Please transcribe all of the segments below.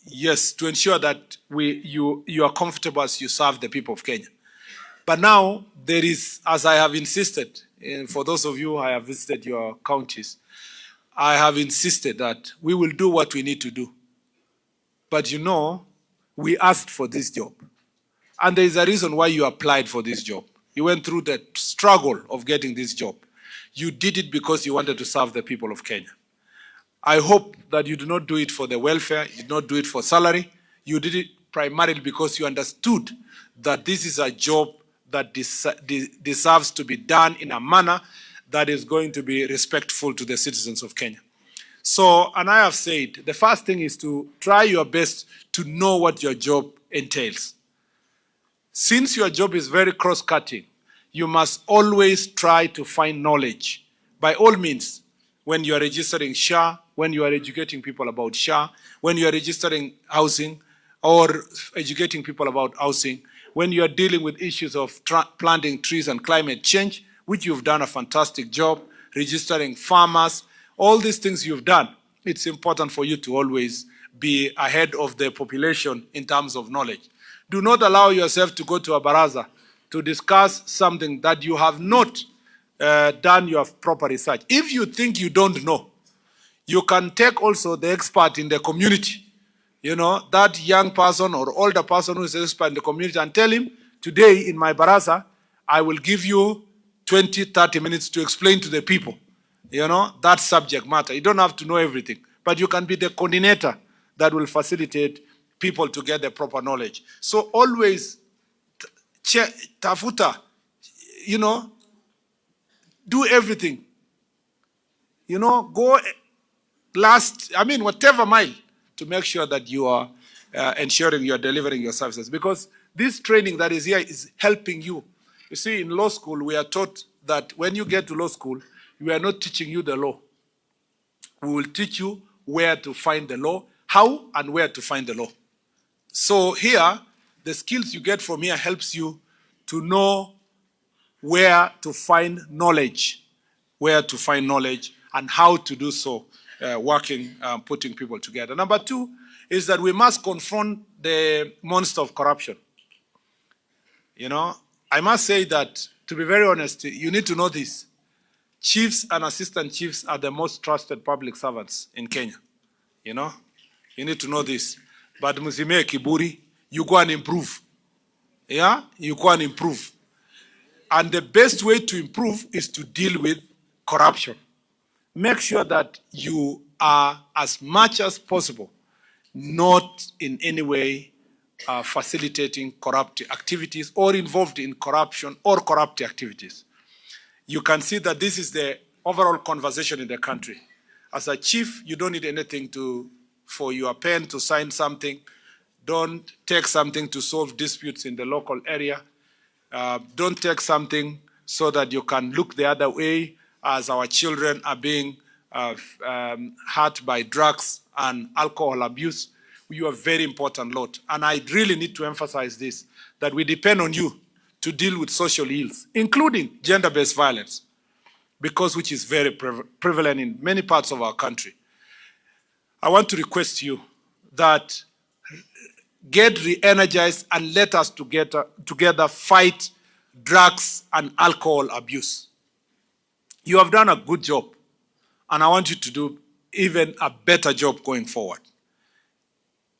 Yes, to ensure that you are comfortable as you serve the people of Kenya. But now there is, as I have insisted, for those of you who have visited your counties, I have insisted that we will do what we need to do. But you know, we asked for this job. And there is a reason why you applied for this job. You went through the struggle of getting this job. You did it because you wanted to serve the people of Kenya. I hope that you do not do it for the welfare, you did not do it for salary. You did it primarily because you understood that this is a job that deserves to be done in a manner that is going to be respectful to the citizens of Kenya. So, and I have said, the first thing is to try your best to know what your job entails. Since your job is very cross-cutting, you must always try to find knowledge. By all means, when you are registering SHA, when you are educating people about SHA, when you are registering housing or educating people about housing, when you are dealing with issues of planting trees and climate change, which you've done a fantastic job, registering farmers, all these things you've done, it's important for you to always be ahead of the population in terms of knowledge. Do not allow yourself to go to a baraza to discuss something that you have not done your proper research. If you think you don't know, you can take also the expert in the community, you know, that young person or older person who is an expert in the community, and tell him, today in my baraza, I will give you 20, 30 minutes to explain to the people, you know, that subject matter. You don't have to know everything, but you can be the coordinator that will facilitate people to get the proper knowledge. So always, tafuta, you know, do everything. You know, go whatever mile to make sure that you are ensuring you are delivering your services. Because this training that is here is helping you. You see, in law school, we are taught that when you get to law school, we are not teaching you the law. We will teach you where to find the law, how and where to find the law. So here, the skills you get from here helps you to know where to find knowledge, and how to do so, putting people together. Number two is that we must confront the monster of corruption. You know, I must say that, to be very honest, you need to know this. Chiefs and assistant chiefs are the most trusted public servants in Kenya. You know, you need to know this. But mzime kiburi, you go and improve. Yeah, you go and improve. And the best way to improve is to deal with corruption. Make sure that you are, as much as possible, not in any way facilitating corrupt activities or involved in corruption or corrupt activities. You can see that this is the overall conversation in the country. As a chief, you don't need anything for your pen to sign something. Don't take something to solve disputes in the local area. Don't take something so that you can look the other way as our children are being hurt by drugs and alcohol abuse. You are a very important lot. And I really need to emphasize this, that we depend on you to deal with social ills, including gender-based violence, which is very prevalent in many parts of our country. I want to request you that get re-energized and let us together fight drugs and alcohol abuse. You have done a good job, and I want you to do even a better job going forward.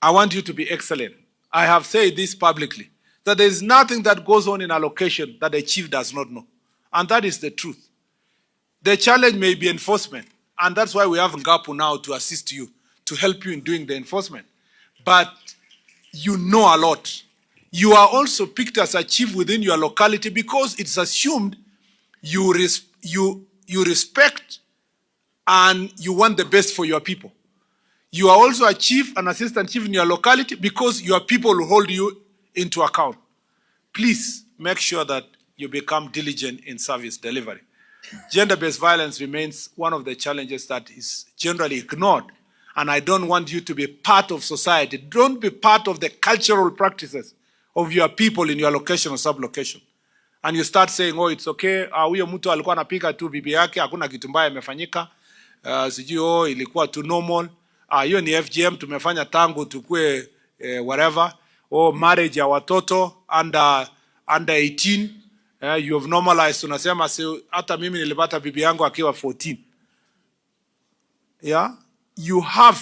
I want you to be excellent. I have said this publicly, that there is nothing that goes on in a location that the chief does not know. And that is the truth. The challenge may be enforcement, and that's why we have Ngapu now to assist you, to help you in doing the enforcement. But you know a lot. You are also picked as a chief within your locality because it's assumed you respect and you want the best for your people. You are also a chief and assistant chief in your locality because your people will hold you into account. Please make sure that you become diligent in service delivery. Gender-based violence remains one of the challenges that is generally ignored, and I don't want you to be part of society. Don't be part of the cultural practices of your people in your location or sub-location. And you start saying, oh, it's okay, huyo mtu alikuwa anapika tu bibi yake, hakuna kitu mbaya imefanyika, sijui ilikuwa tu normal. hiyo ni FGM tumefanya tangu tukue whatever, marriage ya watoto under 18, you have normalized. Tunasema hata mimi nilipata bibi yangu akiwa 14. Yeah, you have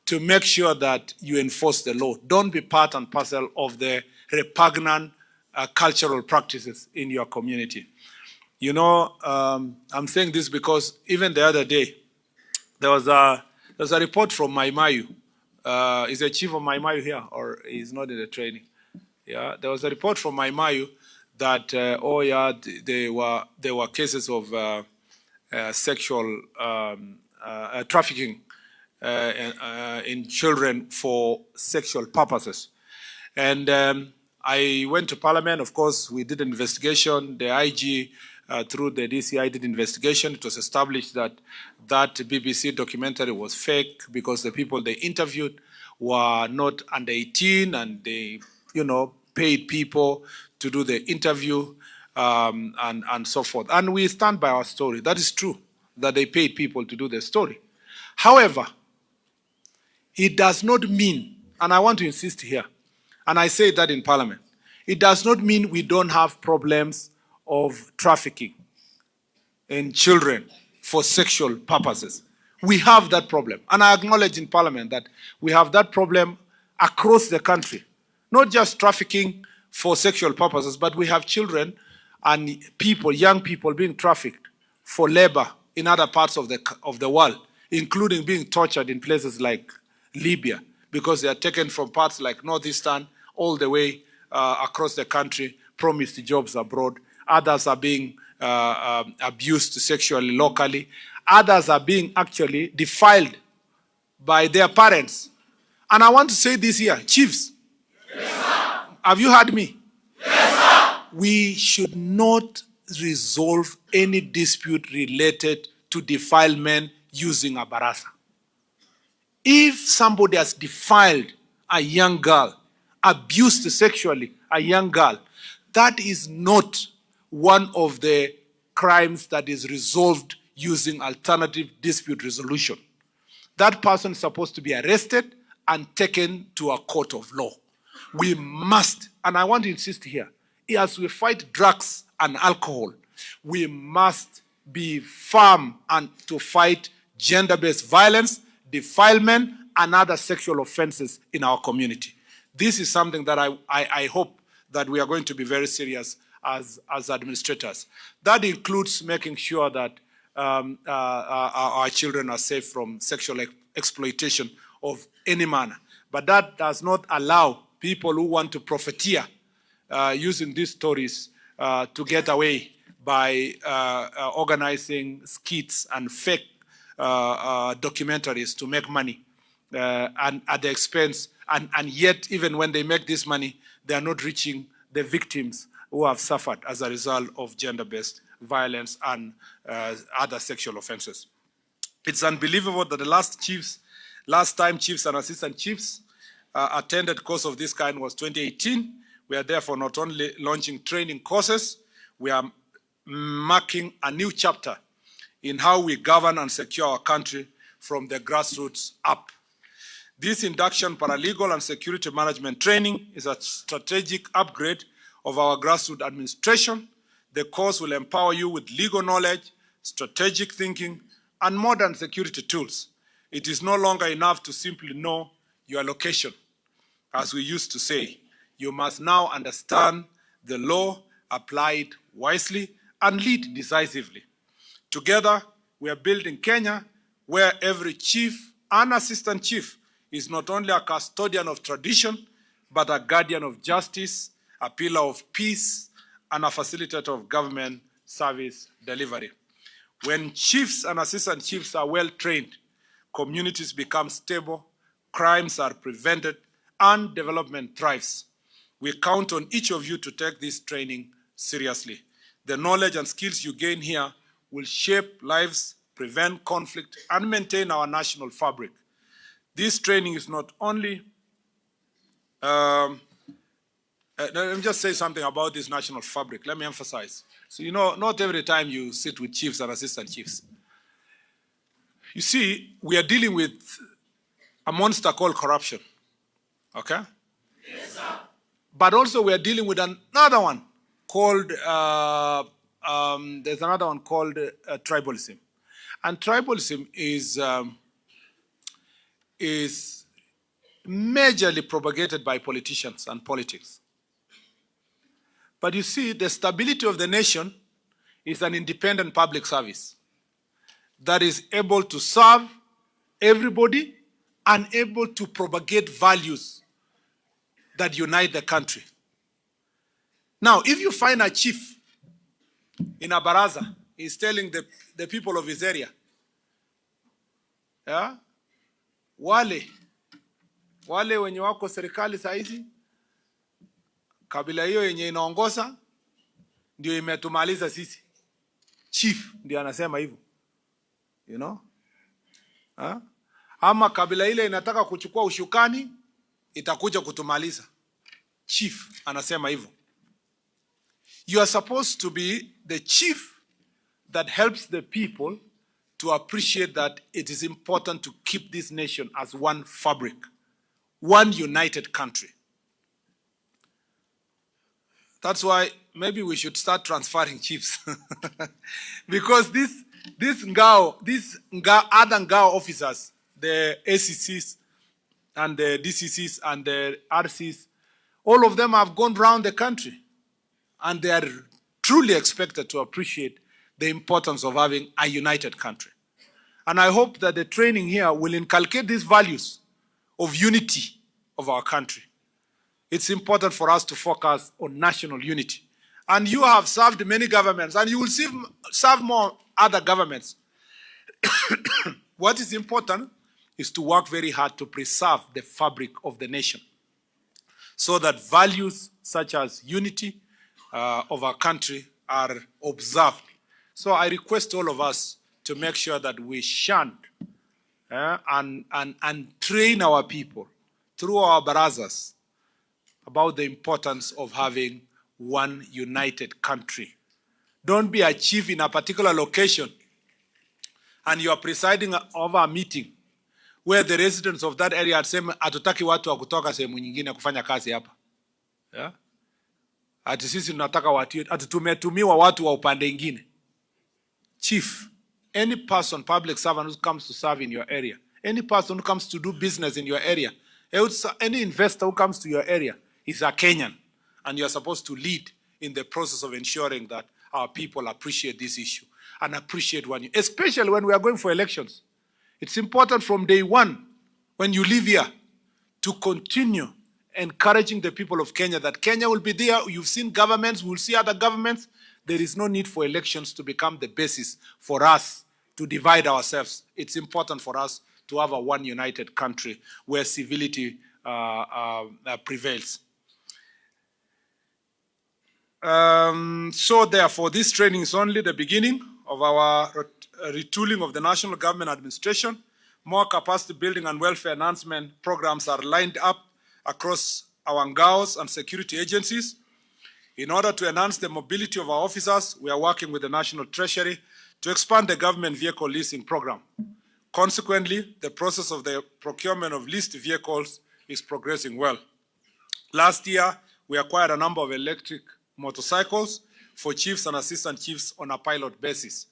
to make sure that you enforce the law. Don't be part and parcel of the repugnant cultural practices in your community. You know, I'm saying this because even the other day, there was a report from Maimayu. Is the chief of Maimayu here, or he's not in the training? Yeah, there was a report from Maimayu that there were cases of sexual trafficking in children for sexual purposes, and I went to Parliament. Of course, we did an investigation. The IG, through the DCI, did investigation. It was established that that BBC documentary was fake because the people they interviewed were not under 18, and they, paid people to do the interview and so forth. And we stand by our story. That is true, that they paid people to do the story. However, it does not mean, and I want to insist here, and I say that in Parliament, it does not mean we don't have problems of trafficking in children for sexual purposes. We have that problem. And I acknowledge in Parliament that we have that problem across the country. Not just trafficking for sexual purposes, but we have children and people, young people being trafficked for labor in other parts of the world, including being tortured in places like Libya, because they are taken from parts like Northeastern all the way across the country, promised jobs abroad. Others are being abused sexually locally. Others are being actually defiled by their parents. And I want to say this here, chiefs. Yes, sir. Have you heard me? Yes, sir. We should not resolve any dispute related to defilement using a barasa. If somebody has defiled a young girl, abused sexually a young girl, that is not one of the crimes that is resolved using alternative dispute resolution. That person is supposed to be arrested and taken to a court of law. We must, and I want to insist here, as we fight drugs and alcohol, we must be firm and to fight gender-based violence, defilement, and other sexual offenses in our community. This is something that I hope that we are going to be very serious as administrators. That includes making sure that our children are safe from sexual exploitation of any manner. But that does not allow people who want to profiteer using these stories to get away by organizing skits and fake documentaries to make money and at the expense, and yet even when they make this money, they are not reaching the victims who have suffered as a result of gender-based violence and other sexual offenses. It's unbelievable that the last time chiefs and assistant chiefs attended course of this kind was 2018. We are therefore not only launching training courses, we are marking a new chapter in how we govern and secure our country from the grassroots up. This induction paralegal and security management training is a strategic upgrade of our grassroots administration. The course will empower you with legal knowledge, strategic thinking, and modern security tools. It is no longer enough to simply know your location, as we used to say. You must now understand the law, apply it wisely, and lead decisively. Together, we are building Kenya, where every chief and assistant chief is not only a custodian of tradition, but a guardian of justice, a pillar of peace, and a facilitator of government service delivery. When chiefs and assistant chiefs are well trained, communities become stable, crimes are prevented, and development thrives. We count on each of you to take this training seriously. The knowledge and skills you gain here will shape lives, prevent conflict, and maintain our national fabric. This training is not only, let me just say something about this national fabric. Let me emphasize. So, not every time you sit with chiefs and assistant chiefs. You see, we are dealing with a monster called corruption. Okay? But also we are dealing with another one called, there's another one called tribalism. And tribalism is majorly propagated by politicians and politics. But you see, the stability of the nation is an independent public service that is able to serve everybody and able to propagate values that unite the country. Now, if you find a chief in a baraza, he's telling the people of his area, yeah, wale wenye wako serikali saizi, kabila hiyo yenye inaongoza ndio imetumaliza sisi. Chief ndio anasema hivyo. You know? Ama kabila ile inataka kuchukua ushukani itakuja kutumaliza. Chief anasema hivyo. You are supposed to be the chief that helps the people to appreciate that it is important to keep this nation as one fabric, one united country. That's why maybe we should start transferring chiefs. Because these other Ngao officers, the ACCs and the DCCs and the RCs, all of them have gone around the country. And they are truly expected to appreciate the importance of having a united country. And I hope that the training here will inculcate these values of unity of our country. It's important for us to focus on national unity. And you have served many governments, and you will serve more other governments. What is important is to work very hard to preserve the fabric of the nation, so that values such as unity of our country are observed. So I request all of us to make sure that we chant and train our people through our barazas about the importance of having one united country. Don't be a chief in a particular location and you are presiding over a meeting where the residents of that area are saying, hatutaki watu wa kutoka sehemu nyingine kufanya kazi hapa. Yeah? Ati sisi tunataka watu, ati tumetumiwa watu wa upande ingine. Chief, any person, public servant who comes to serve in your area, any person who comes to do business in your area, any investor who comes to your area is a Kenyan, and you are supposed to lead in the process of ensuring that our people appreciate this issue and appreciate one, especially when we are going for elections. It's important from day one, when you live here, to continue encouraging the people of Kenya that Kenya will be there. You've seen governments, we'll see other governments. There is no need for elections to become the basis for us to divide ourselves. It's important for us to have a one united country where civility prevails. So therefore, this training is only the beginning of our retooling of the national government administration. More capacity building and welfare enhancement programs are lined up across our Ngaos and security agencies. In order to enhance the mobility of our officers, we are working with the National Treasury to expand the government vehicle leasing program. Consequently, the process of the procurement of leased vehicles is progressing well. Last year, we acquired a number of electric motorcycles for chiefs and assistant chiefs on a pilot basis.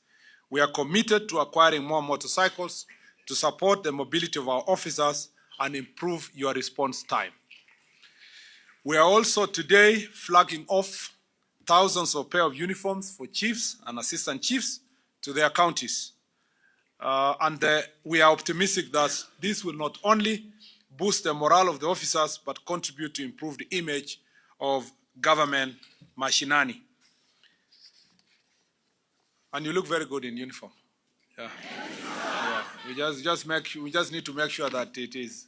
We are committed to acquiring more motorcycles to support the mobility of our officers and improve your response time. We are also today flagging off thousands of pairs of uniforms for chiefs and assistant chiefs to their counties. We are optimistic that this will not only boost the morale of the officers, but contribute to improve the image of government mashinani. And you look very good in uniform. Yeah. Yeah. We just need to make sure that it is,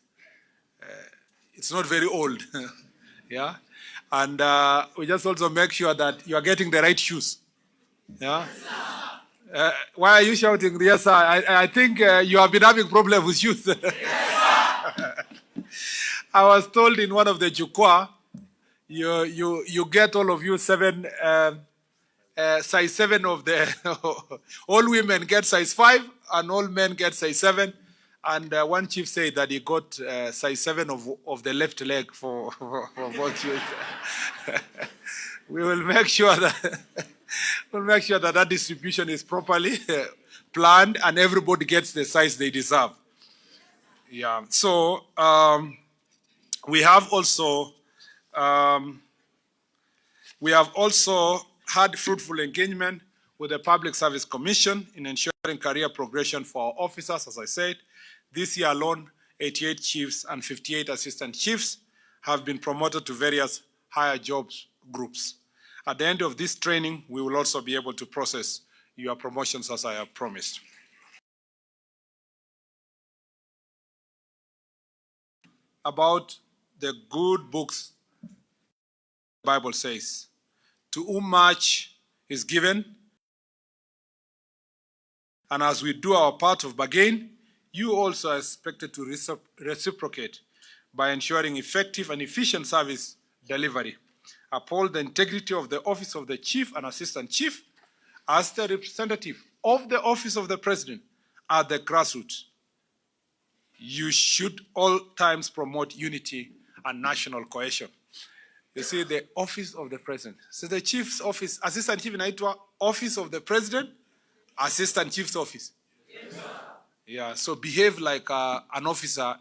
it's not very old. Yeah. And we just also make sure that you are getting the right shoes. Yeah. Why are you shouting? Yes, sir. I think you have been having problems with shoes. I was told in one of the Jukwa, you get all of you size 7 of the, all women get size 5 and all men get size 7. And one chief said that he got size 7 of the left leg for both youth. We will make sure that that distribution is properly planned and everybody gets the size they deserve. Yeah. So we have also had fruitful engagement with the Public Service Commission in ensuring career progression for our officers. As I said, this year alone, 88 chiefs and 58 assistant chiefs have been promoted to various higher jobs groups. At the end of this training, we will also be able to process your promotions as I have promised. About the good books, the Bible says, to whom much is given, and as we do our part of bargain, you also are expected to reciprocate by ensuring effective and efficient service delivery. Uphold the integrity of the office of the chief and assistant chief as the representative of the office of the president at the grassroots. You should all times promote unity and national cohesion. You see, the office of the president. So the chief's office, assistant chief inaitwa office of the president, assistant chief's office. Yes, sir. Yeah, so behave like an officer